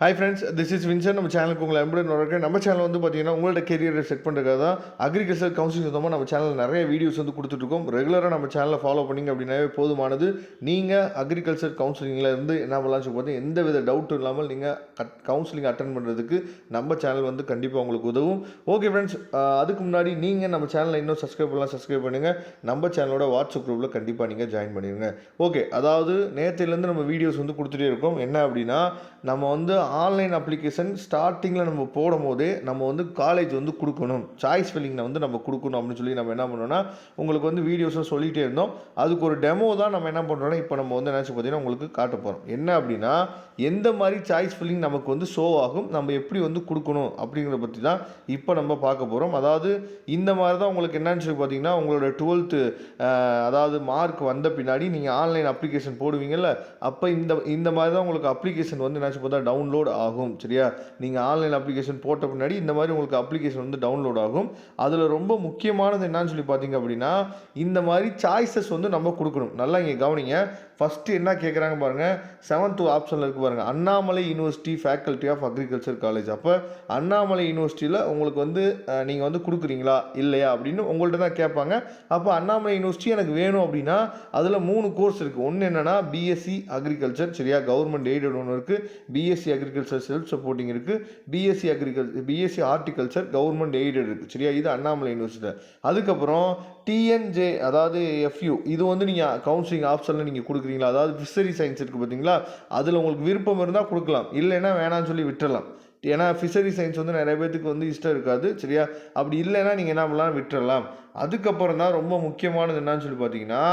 Hi friends, this is Vinson. நம்ம சேனலுக்கு உங்களை அன்புடன் வரவேற்கிறேன். நம்ம சேனல் வந்து பார்த்தீங்கன்னா உங்களோட கெரியரை செட் பண்ணுறதுக்காக தான் அக்ரிகல்ச்சர் கவுன்சிலிங் சொந்தமாக நம்ம சேனல் நிறைய வீடியோஸ் வந்து கொடுத்துட்ருக்கோம். ரெகுலராக நம்ம சேனலை ஃபாலோ பண்ணிங்க அப்படின்னாவே போதுமானது. நீங்கள் அக்ரிகல்ச்சர் கவுன்சிலிங்கில் இருந்து என்ன பண்ணலாம்னு சொல்லி பார்த்தீங்கன்னா எந்த வித டவுட்டும் இல்லாமல் நீங்கள் கவுன்சிலிங் அட்டன் பண்ணுறதுக்கு நம்ம சேனல் வந்து கண்டிப்பாக உங்களுக்கு உதவும். ஓகே ஃப்ரெண்ட்ஸ், அதுக்கு முன்னாடி நீங்கள் நம்ம சேனலை இன்னும் சப்ஸ்கிரைப் பண்ணலாம், சப்ஸ்கிரைப் பண்ணுங்கள். நம்ம சேனலோட வாட்ஸ்அப் குரூப்பில் கண்டிப்பாக நீங்கள் ஜாயின் பண்ணிடுங்க. ஓகே, அதாவது நேற்றுலேருந்து நம்ம வீடியோஸ் வந்து கொடுத்துட்டே இருக்கோம். என்ன அப்படின்னா, நம்ம வந்து ஆன்லைன் அப்ளிகேஷன் ஸ்டார்டிங்கில் நம்ம போடும் போதே நம்ம வந்து காலேஜ் வந்து கொடுக்கணும், சாய்ஸ் ஃபில்லிங்கில் வந்து நம்ம கொடுக்கணும் அப்படின்னு சொல்லி நம்ம என்ன பண்ணோம்னா உங்களுக்கு வந்து வீடியோஸும் சொல்லிகிட்டே இருந்தோம். அதுக்கு ஒரு டெமோ தான் நம்ம என்ன பண்ணுறோன்னா இப்போ நம்ம வந்து நினச்சி பார்த்தீங்கன்னா உங்களுக்கு காட்ட போகிறோம். என்ன அப்படின்னா, எந்த மாதிரி சாய்ஸ் ஃபில்லிங் நமக்கு வந்து ஷோ ஆகும், நம்ம எப்படி வந்து கொடுக்கணும் அப்படிங்கிறத பற்றி தான் இப்போ நம்ம பார்க்க போகிறோம். அதாவது இந்த மாதிரி தான் உங்களுக்கு என்னன்னு சொல்லி பார்த்தீங்கன்னா உங்களோட 12th அதாவது மார்க் வந்த பின்னாடி நீங்கள் ஆன்லைன் அப்ளிகேஷன் போடுவீங்கள்ல, அப்போ இந்த மாதிரி தான் உங்களுக்கு அப்ளிகேஷன் வந்து நினச்சி பார்த்தா டவுன்லோட் ஆகும். சரியா, நீங்கள் ஆன்லைன் அப்ளிகேஷன் போட்ட பின்னாடி இந்த மாதிரி உங்களுக்கு அப்ளிகேஷன் வந்து டவுன்லோட் ஆகும். அதில் ரொம்ப முக்கியமானது என்னன்னு சொல்லி பார்த்தீங்க அப்படின்னா, இந்த மாதிரி சாய்ஸஸ் வந்து நம்ம கொடுக்கணும். நல்லா இங்கே கவனிங்க. ஃபஸ்ட்டு என்ன கேட்குறாங்க பாருங்கள், 7th ஆப்ஷனில் இருக்குது பாருங்கள், Annamalai university faculty of agriculture college. அப்போ அண்ணாமலை யூனிவர்சிட்டியில் உங்களுக்கு வந்து நீங்கள் வந்து கொடுக்குறீங்களா இல்லையா அப்படின்னு உங்கள்கிட்ட தான் கேட்பாங்க. அப்போ அண்ணாமலை யூனிவர்சிட்டி எனக்கு வேணும் அப்படின்னா அதில் 3 கோர்ஸ் இருக்குது. ஒன்று என்னென்னா பிஎஸ்சி அக்ரிகல்ச்சர், சரியா, கவர்மெண்ட் எய்டட் ஒன்று இருக்குது. பிஎஸ்சி அக்ரிகல்ச்சர் செல்ஃப் சப்போர்ட்டிங் இருக்குது. பிஎஸ்சி ஹார்டிகல்ச்சர் கவர்மெண்ட் எய்டட் இருக்குது. சரியா, இது அண்ணாமலை யூனிவர்சிட்டி. அதுக்கப்புறம் டிஎன்ஜே அதாவது எஃப்யூ, இது வந்து நீங்கள் கவுன்சிலிங் ஆப்ஷனில் நீங்கள் கொடுக்குறீங்களா, அதாவது ஃபிஷரி சயின்ஸ் இருக்குது பார்த்தீங்களா, அதில் உங்களுக்கு விருப்பம் இருந்தால் கொடுக்கலாம், இல்லைன்னா வேணான்னு சொல்லி விட்டுறலாம். ஏன்னா ஃபிஷரி சயின்ஸ் வந்து நிறைய பேருக்கு வந்து இஷ்டம் இருக்காது. சரியா, அப்படி இல்லைன்னா நீங்கள் என்ன பண்ணலாம், விட்டுறலாம். அதுக்கப்புறம் தான் ரொம்ப முக்கியமானது என்னன்னு சொல்லி பார்த்தீங்கன்னா,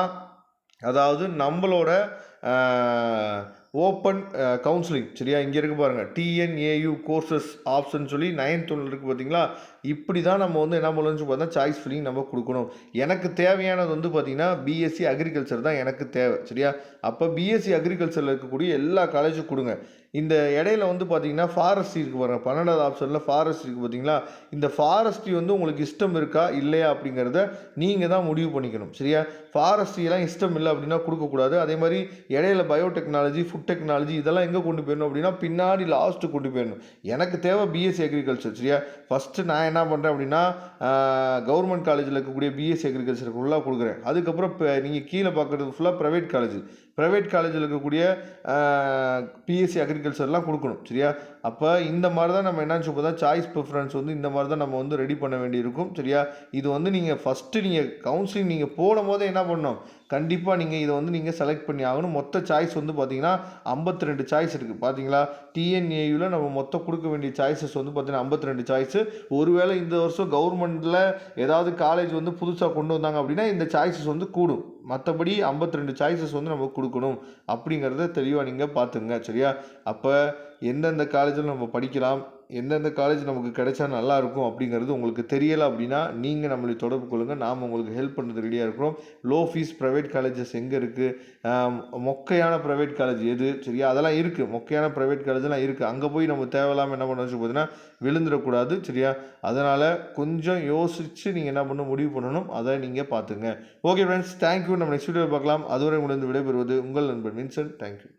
அதாவது நம்மளோட ஓப்பன் கவுன்சிலிங். சரியா, இங்கே இருக்குது பாருங்கள், டிஎன்ஏயு கோர்சஸ் ஆப்ஷன் சொல்லி 9th ஒன்று இருக்குது பார்த்தீங்களா. இப்படி தான் நம்ம வந்து என்ன பண்ணணும்னு பார்த்தா சாய்ஸ் ஃபில்லிங் நம்ம கொடுக்கணும். எனக்கு தேவையானது வந்து பார்த்திங்கன்னா பிஎஸ்சி அக்ரிகல்ச்சர் தான் எனக்கு தேவை. சரியா, அப்போ பிஎஸ்சி அக்ரிகல்ச்சரில் இருக்கக்கூடிய எல்லா காலேஜும் கொடுங்க. இந்த இடையில வந்து பார்த்தீங்கன்னா ஃபாரஸ்ட்ரி இருக்குது பாருங்கள், 12th ஆப்ஷனில் ஃபாரஸ்ட்ரி இருக்குது பார்த்தீங்களா. இந்த ஃபாரஸ்ட்ரி வந்து உங்களுக்கு இஷ்டம் இருக்கா இல்லையா அப்படிங்கிறத நீங்கள் தான் முடிவு பண்ணிக்கணும். சரியா, ஃபாரஸ்ட்ரியெல்லாம் இஷ்டம் இல்லை அப்படின்னா கொடுக்கக்கூடாது. அதே மாதிரி இடையில பயோடெக்னாலஜி, ஃபுட் டெக்னாலஜி இதெல்லாம் எங்கே கொண்டு போயிடணும் அப்படின்னா பின்னாடி லாஸ்ட்டு கொண்டு போயிடணும். எனக்கு தேவை பிஎஸ்சி அக்ரிகல்ச்சர். சரியா, ஃபஸ்ட்டு நான் என்ன பண்ணுறேன் அப்படின்னா கவர்மெண்ட் காலேஜில் இருக்கக்கூடிய பிஎஸ்சி அக்ரிகல்ச்சர் ஃபுல்லாக கொடுக்குறேன். அதுக்கப்புறம் இப்போ நீங்கள் கீழே பார்க்குறது ஃபுல்லாக ப்ரைவேட் காலேஜில் இருக்கக்கூடிய பிஎஸ்சி அக்ரிகல்ச்சர்லாம் கொடுக்கணும். சரியா, அப்போ இந்த மாதிரி தான் நம்ம என்னன்னு சொல்லி பார்த்தா சாய்ஸ் ப்ரிஃபரன்ஸ் வந்து இந்த மாதிரி தான் நம்ம வந்து ரெடி பண்ண வேண்டியிருக்கும். சரியா, இது வந்து நீங்கள் ஃபஸ்ட்டு நீங்கள் கவுன்சிலிங் நீங்கள் போடும் போதே என்ன பண்ணணும், கண்டிப்பாக நீங்கள் இதை வந்து நீங்கள் செலக்ட் பண்ணி ஆகணும். மொத்த சாய்ஸ் வந்து பார்த்தீங்கன்னா 52 சாய்ஸ் இருக்குது. பார்த்தீங்களா, டிஎன்ஏயூவில் நம்ம மொத்தம் கொடுக்க வேண்டிய சாய்ஸஸ் வந்து பார்த்தீங்கன்னா 52 சாய்ஸு. ஒருவேளை இந்த வருஷம் கவர்மெண்ட்டில் ஏதாவது காலேஜ் வந்து புதுசாக கொண்டு வந்தாங்க அப்படின்னா இந்த சாய்ஸஸ் வந்து கூடும். மற்றபடி 52 சாய்ஸஸ் வந்து நம்ம கொடுக்கணும் அப்படிங்கிறத தெளிவாக நீங்கள் பார்த்துங்க. சரியா, அப்போ எந்தெந்த காலேஜில் நம்ம படிக்கலாம், எந்தெந்த காலேஜ் நமக்கு கிடைச்சா நல்லாயிருக்கும் அப்படிங்கிறது உங்களுக்கு தெரியலை அப்படின்னா நீங்கள் நம்மளை தொடர்பு கொள்ளுங்கள். நாம் உங்களுக்கு ஹெல்ப் பண்ணுறது ரெடியாக இருக்கிறோம். லோ ஃபீஸ் ப்ரைவேட் காலேஜஸ் எங்கே இருக்குது, மொக்கையான ப்ரைவேட் காலேஜ் எது, சரியா, அதெல்லாம் இருக்குது. மொக்கையான ப்ரைவேட் காலேஜெலாம் இருக்குது. அங்கே போய் நம்ம தேவையில்லாமல் என்ன பண்ணணும்னு பார்த்தீங்கன்னா விழுந்துடக்கூடாது. சரியா, அதனால் கொஞ்சம் யோசித்து நீங்கள் என்ன பண்ணணும், முடிவு பண்ணணும். அதை நீங்கள் பார்த்துங்க. Okay friends, thank you. நம்ம நெக்ஸ்ட் வீடியோவில் பார்க்கலாம். அதுவரை உங்களிடம் விடைபெறுவது உங்கள் நண்பன் வின்சென்ட். தேங்க்யூ.